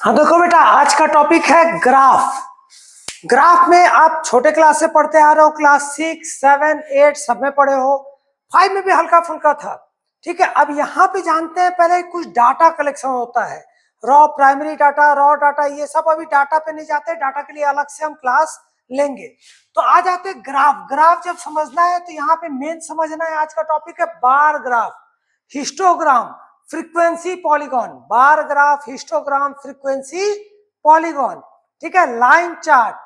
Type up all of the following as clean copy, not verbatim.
हाँ देखो बेटा, आज का टॉपिक है ग्राफ। ग्राफ में आप छोटे क्लास से पढ़ते आ रहे हो, क्लास 6, 7, 8 सब में पढ़े हो, 5 में भी हल्का फुल्का था। ठीक है, अब यहाँ पे जानते हैं पहले कुछ डाटा कलेक्शन होता है, raw primary data, raw data, ये सब अभी डाटा पे नहीं जाते, डाटा के लिए अलग से हम क्लास लेंगे। तो आ जाते हैं ग्राफ। ग्राफ जब समझना है तो यहाँ पे मेन समझना है, आज का टॉपिक है bar graph, histogram, frequency, polygon. Bar graph, histogram, frequency, polygon. ठीक है, लाइन चार्ट।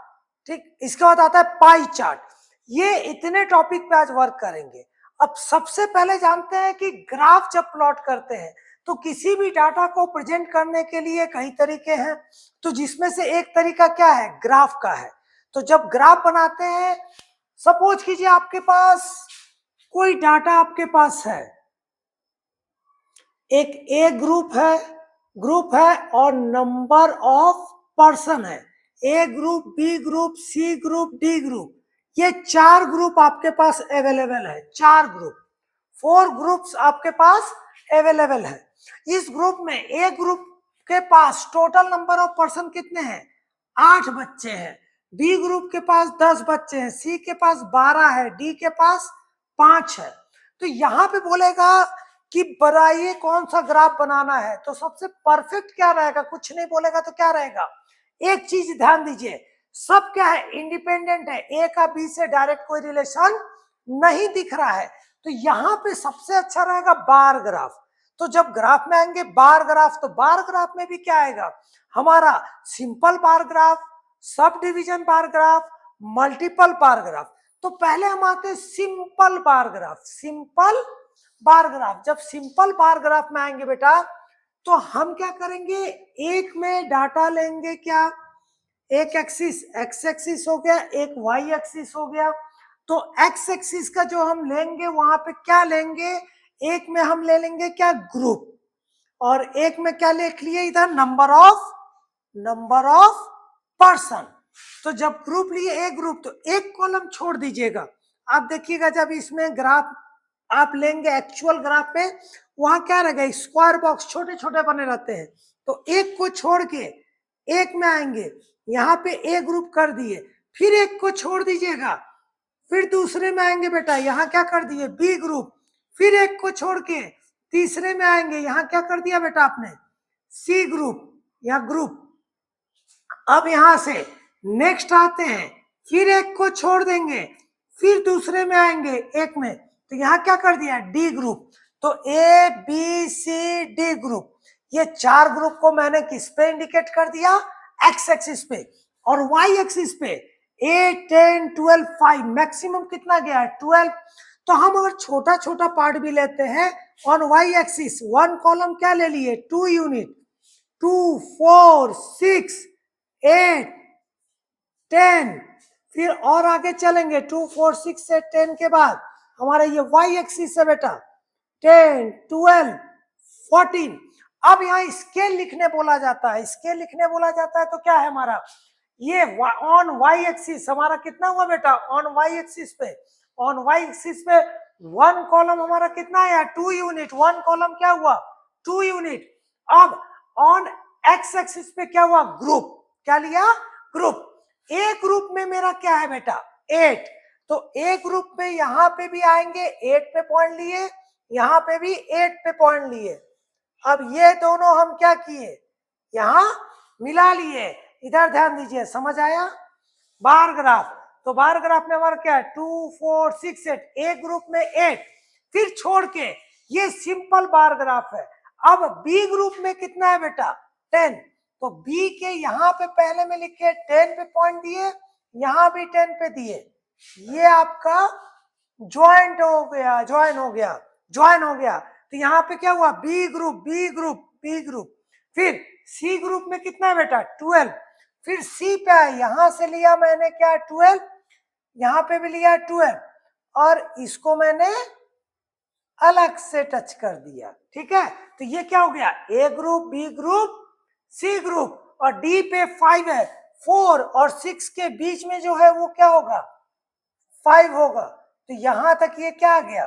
ठीक, इसके बाद आता है पाई चार्ट। ये इतने टॉपिक पे आज वर्क करेंगे। अब सबसे पहले जानते हैं कि ग्राफ जब प्लॉट करते हैं तो किसी भी डाटा को प्रेजेंट करने के लिए कई तरीके हैं, तो जिसमें से एक तरीका क्या है, ग्राफ का है। तो जब ग्राफ बनाते हैं, सपोज कीजिए आपके पास कोई डाटा आपके पास है, एक ए ग्रुप है और नंबर ऑफ पर्सन है, A group, B group, C group, D group. ये 4 ग्रुप आपके पास अवेलेबल है, 4 ग्रुप, 4 ग्रुप्स आपके पास अवेलेबल है। इस ग्रुप में ए ग्रुप के पास टोटल नंबर ऑफ पर्सन कितने हैं, 8 बच्चे हैं। बी ग्रुप के पास 10 बच्चे हैं, सी के पास 12 है, डी के पास 5 है। तो यहाँ पे बोलेगा कि बताइए कौन सा ग्राफ बनाना है, तो सबसे परफेक्ट क्या रहेगा, कुछ नहीं बोलेगा तो क्या रहेगा। एक चीज ध्यान दीजिए, सब क्या है, इंडिपेंडेंट है, ए का बी से डायरेक्ट कोई रिलेशन नहीं दिख रहा है। तो यहाँ पे सबसे अच्छा रहेगा बार ग्राफ। तो जब ग्राफ में आएंगे बार ग्राफ, तो बार ग्राफ में भी क्या आएगा हमारा, simple bar graph, sub division bar graph, multiple bar graph. तो पहले हम आते हैं simple bar graph. Simple bar graph, जब सिंपल बार ग्राफ में आएंगे बेटा, तो हम क्या करेंगे, एक में डाटा लेंगे, क्या, एक एक्सिस, एक्स एक्सिस हो गया, एक वाई एक्सिस हो गया। तो एक्स एक्सिस का जो हम लेंगे वहां पे क्या लेंगे, एक में हम ले लेंगे क्या, ग्रुप, और एक में क्या लिख लिए इधर, नंबर ऑफ पर्सन। तो जब ग्रुप लिए एक ग्रुप, तो एक कॉलम छोड़ दीजिएगा। आप देखिएगा जब इसमें ग्राफ आप लेंगे एक्चुअल ग्राफ पे, वहां क्या रहेगा, स्क्वायर बॉक्स छोटे छोटे बने रहते हैं। तो एक को छोड़ के एक में आएंगे, यहाँ पे ए ग्रुप कर दिए, फिर एक को छोड़ दीजिएगा, फिर दूसरे में आएंगे बेटा, यहाँ क्या कर दिए, बी ग्रुप, फिर एक को छोड़ के तीसरे में आएंगे, यहाँ क्या कर दिया बेटा आपने, सी ग्रुप या ग्रुप। अब यहां से नेक्स्ट आते हैं, फिर एक को छोड़ देंगे, फिर दूसरे में आएंगे एक में, तो यहाँ क्या कर दिया, डी ग्रुप। तो A B C D group, ये 4 ग्रुप को मैंने किस पे इंडिकेट कर दिया, एक्स एक्सिस पे, और वाई एक्सिस पे 8, 10, 12, 5, मैक्सिमम कितना गया है, 12। तो हम अगर छोटा छोटा पार्ट भी लेते हैं, ऑन वाई एक्सिस 1 कॉलम क्या ले लिए, 2 यूनिट, 2, 4, 6, 8, 10, फिर और आगे चलेंगे, 2, 4, 6 से 10 के बाद हमारा ये वाई एक्सिस है बेटा, 10, 12, 14। अब यहाँ स्केल लिखने बोला जाता है, स्केल लिखने बोला जाता है, तो क्या है हमारा, ये ऑन वाई एक्सिस हमारा कितना हुआ बेटा, ऑन वाई एक्सिस पे, ऑन वाई एक्सिस पे 1 कॉलम हमारा कितना है, 2 यूनिट, 1 कॉलम क्या हुआ, 2 यूनिट। अब ऑन एक्स एक्सिस पे क्या हुआ, ग्रुप, क्या लिया, ग्रुप। ए ग्रुप में मेरा क्या है बेटा, 8। तो ए ग्रुप में यहाँ पे भी आएंगे, 8 पे पॉइंट लिए, यहाँ पे भी 8 पे पॉइंट लिए। अब ये दोनों हम क्या किए, यहाँ मिला लिए। इधर ध्यान दीजिए, समझ आया, बार ग्राफ। तो बार ग्राफ में हमारा क्या है, 2, 4, 6, 8, ए ग्रुप में 8, फिर छोड़ के ये सिंपल बार ग्राफ है। अब बी ग्रुप में कितना है बेटा, 10। तो बी के यहाँ पे पहले में लिखे 10 पे पॉइंट दिए, यहाँ भी 10 पे दिए, ये आपका ज्वाइंट हो गया, ज्वाइन हो गया। तो यहाँ पे क्या हुआ, B group, B group, B group. फिर सी ग्रुप में कितना है बेटा, 12। फिर सी पे आए, यहां से लिया मैंने क्या, 12, यहाँ पे भी लिया 12, और इसको मैंने अलग से टच कर दिया। ठीक है, तो ये क्या हो गया, A group, B group, C group, और डी पे 5 है, 4 और 6 के बीच में जो है वो क्या होगा, 5 होगा। तो यहां तक ये क्या आ गया,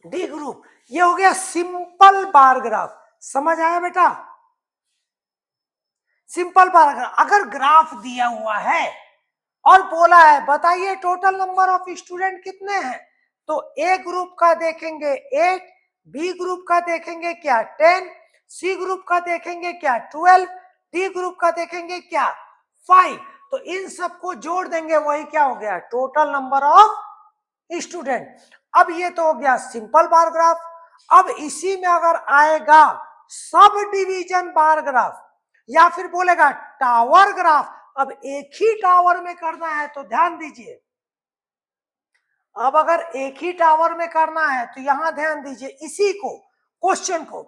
डी ग्रुप। ये हो गया सिंपल बार ग्राफ। समझ आया बेटा, सिंपल पैराग्राफ। अगर ग्राफ दिया हुआ है और बोला है बताइए टोटल नंबर ऑफ स्टूडेंट कितने हैं, तो ए ग्रुप का देखेंगे 8, बी ग्रुप का देखेंगे क्या 10, सी ग्रुप का देखेंगे क्या 12, डी ग्रुप का देखेंगे क्या 5। तो इन सबको जोड़ देंगे, वही क्या हो गया टोटल नंबर ऑफ स्टूडेंट। अब ये तो हो गया सिंपल बार ग्राफ। अब इसी में अगर आएगा सब डिवीजन बार ग्राफ या फिर बोलेगा टावर ग्राफ, अब एक ही टावर में करना है तो ध्यान दीजिए, अब अगर एक ही टावर में करना है तो यहां ध्यान दीजिए इसी को क्वेश्चन को,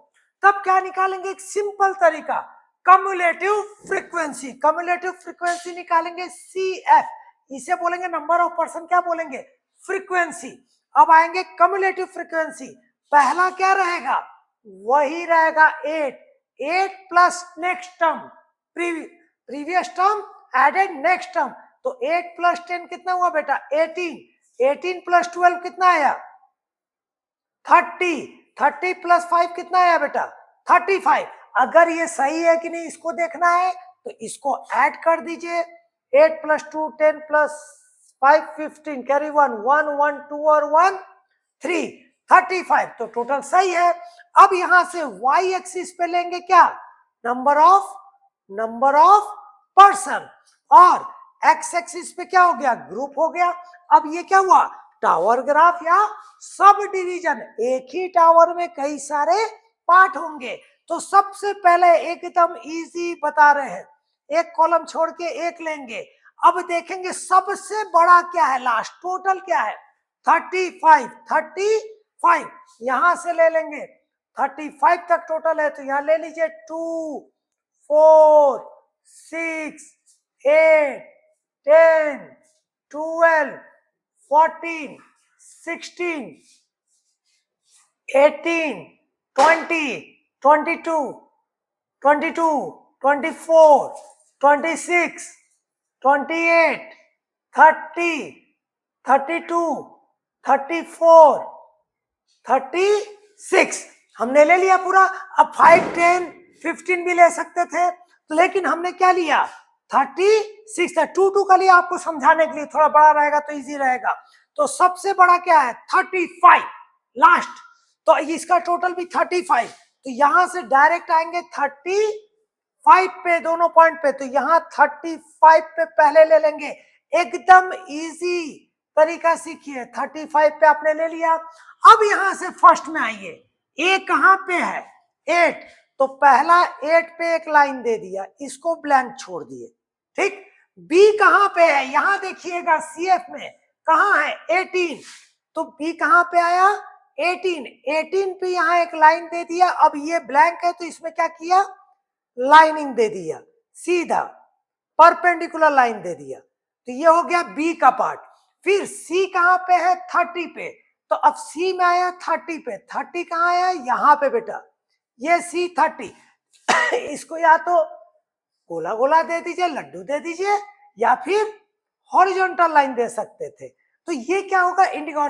तब क्या निकालेंगे एक सिंपल तरीका, कम्युलेटिव फ्रीक्वेंसी। कम्युलेटिव फ्रीक्वेंसी निकालेंगे CF, इसे बोलेंगे नंबर ऑफ पर्सन, क्या बोलेंगे फ्रीक्वेंसी। अब आएंगे कम्युलेटिव फ्रीक्वेंसी, पहला क्या रहेगा वही रहेगा 8 plus next term, previous term added next term, तो 8 प्लस 10 कितना हुआ बेटा 18 प्लस 12 कितना आया 30 प्लस 5 कितना आया बेटा 35। अगर ये सही है कि नहीं इसको देखना है तो इसको ऐड कर दीजिए, 8 प्लस 2 10 प्लस 5 15, कैरी 1 1 1 2 और 1 3 35, तो टोटल सही है। अब यहां से y एक्सिस पे लेंगे क्या नंबर ऑफ पर्सन, और x एक्सिस पे क्या हो गया ग्रुप हो गया। अब ये क्या हुआ टावर ग्राफ या सब डिवीजन, एक ही टावर में कई सारे पार्ट होंगे। तो सबसे पहले एकदम इजी बता रहे हैं, एक कॉलम छोड़ के एक लेंगे। अब देखेंगे सबसे बड़ा क्या है लास्ट, टोटल क्या है 35 यहां से ले लेंगे 35 तक टोटल है, तो यहां ले लीजिए 2 4 6 8 10 12 14 16 18 20 22 22 24 26 28 30 32 34 36 हमने ले लिया पूरा। अब 5 10 15 भी ले सकते थे, तो लेकिन हमने क्या लिया 36 था। 2 का लिया आपको समझाने के लिए, थोड़ा बड़ा रहेगा तो इजी रहेगा। तो सबसे बड़ा क्या है 35 लास्ट, तो इसका टोटल भी 35, तो यहां से डायरेक्ट आएंगे 35 पे दोनों पॉइंट पे, तो यहां 35 पे पहले ले लेंगे, एकदम इजी तरीका सीखिए। 35 पे आपने ले लिया। अब यहां से फर्स्ट में आइए, ए कहां पे है 8, तो पहला 8 पे एक लाइन दे दिया, इसको ब्लैंक छोड़ दिए, ठीक। बी कहां पे है यहां देखिएगा CF में कहां है 18, तो बी कहां पे आया 18 पे यहां एक लाइन दे दिया। अब ये ब्लैंक है तो इसमें क्या किया लाइनिंग दे दिया, सीधा परपेंडिकुलर लाइन दे दिया, तो ये हो गया बी का पार्ट। फिर सी कहां पे है 30 पे, तो अब सी में आया 30 पे, 30 कहां आया यहां पे बेटा, ये सी 30 इसको या तो गोला गोला दे दीजिए, लड्डू दे दीजिए, या फिर हॉरिजॉन्टल लाइन दे सकते थे। तो ये क्या होगा इंडिगो,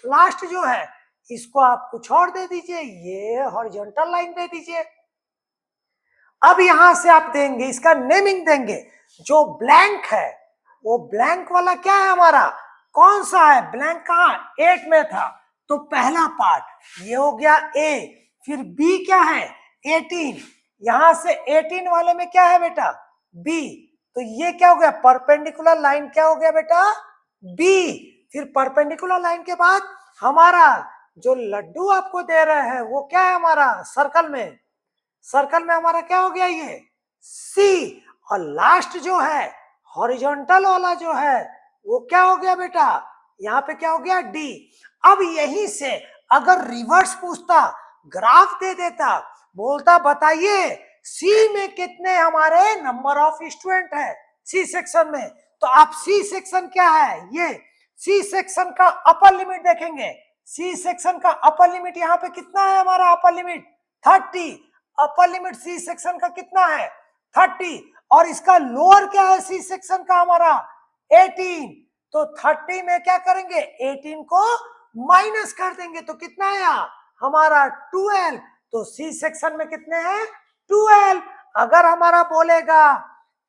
लास्ट जो है इसको आप कुछ और दे दीजिए, ये हॉरिजॉन्टल लाइन दे दीजिए। अब यहां से आप देंगे इसका नेमिंग देंगे, जो ब्लैंक है वो ब्लैंक वाला क्या है हमारा, कौन सा है ब्लैंक, कहां 8 में था, तो पहला पार्ट ये हो गया ए। फिर बी क्या है 18, यहां से 18 वाले में क्या है बेटा बी, तो ये क्या हो गया परपेंडिकुलर लाइन, क्या हो गया बेटा बी। फिर परपेंडिकुलर लाइन के बाद हमारा जो लड्डू आपको दे रहे हैं वो क्या है हमारा सर्कल में हमारा क्या हो गया ये सी, और लास्ट जो है हॉरिजॉन्टल वाला जो है वो क्या हो गया बेटा यहाँ पे क्या हो गया डी। अब यहीं से अगर रिवर्स पूछता ग्राफ दे देता, बोलता बताइए सी में कितने हमारे नंबर ऑफ स्टूडेंट है सी सेक्शन में, तो आप सी सेक्शन क्या है, ये सी सेक्शन का अपर लिमिट देखेंगे, सी सेक्शन का अपर लिमिट यहाँ पे कितना है हमारा upper limit 30, upper limit C section का कितना है 30, और इसका लोअर क्या है सी सेक्शन का हमारा 18, तो 30 में क्या करेंगे 18 को माइनस कर देंगे, तो कितना आया हमारा 12, तो सी सेक्शन में कितने हैं 12। अगर हमारा बोलेगा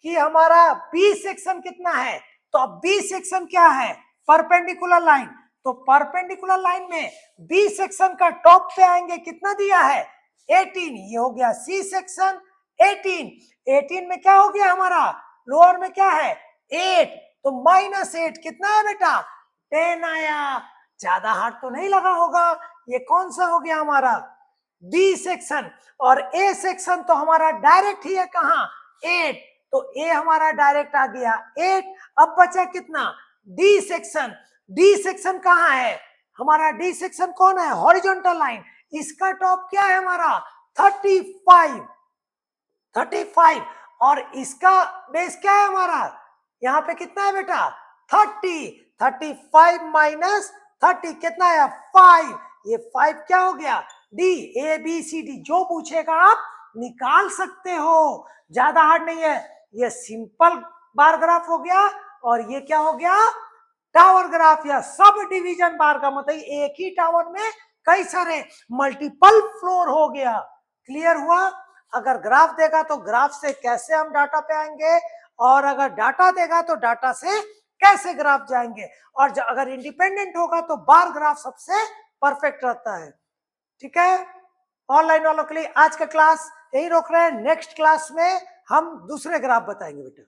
कि हमारा बी सेक्शन कितना है, तो अब बी सेक्शन क्या है, परपेंडिकुलर लाइन, तो परपेंडिकुलर लाइन में बी सेक्शन का टॉप पे आएंगे, कितना दिया है 18, ये हो गया सी सेक्शन 18, 18 में क्या हो गया हमारा लोअर में क्या है 8, तो -8 कितना है बेटा 10 आया, ज्यादा हार्ड तो नहीं लगा होगा। ये कौन सा हो गया हमारा बी सेक्शन, और ए सेक्शन तो हमारा डायरेक्ट ही है कहाँ 8, तो ए हमारा डायरेक्ट आ गया 8। अब बचा कितना डी सेक्शन, डी सेक्शन कहाँ है हमारा, डी सेक्शन कौन है हॉरिजॉन्टल लाइन, इसका टॉप क्या है हमारा 35 और इसका बेस क्या है हमारा, यहाँ पे कितना है बेटा 35 माइनस 30 कितना है 5, ये 5 क्या हो गया D, A B C D, जो पूछेगा आप निकाल सकते हो, ज्यादा हार्ड नहीं है। ये सिंपल बार ग्राफ हो गया, और ये क्या हो गया टावर ग्राफ या सब डिवीजन बार का मतलब एक ही टावर में कई सारे मल्टीपल फ्लोर हो गया। क्लियर हुआ। अगर ग्राफ देगा तो ग्राफ से कैसे हम डाटा पे आएंगे, और अगर डाटा देगा तो डाटा से कैसे ग्राफ जाएंगे, और अगर इंडिपेंडेंट होगा तो बार ग्राफ सबसे परफेक्ट रहता है। ठीक है, ऑनलाइन वालों के लिए आज का क्लास यही रोक रहे हैं, नेक्स्ट क्लास में हम दूसरे ग्राफ बताएंगे बेटा।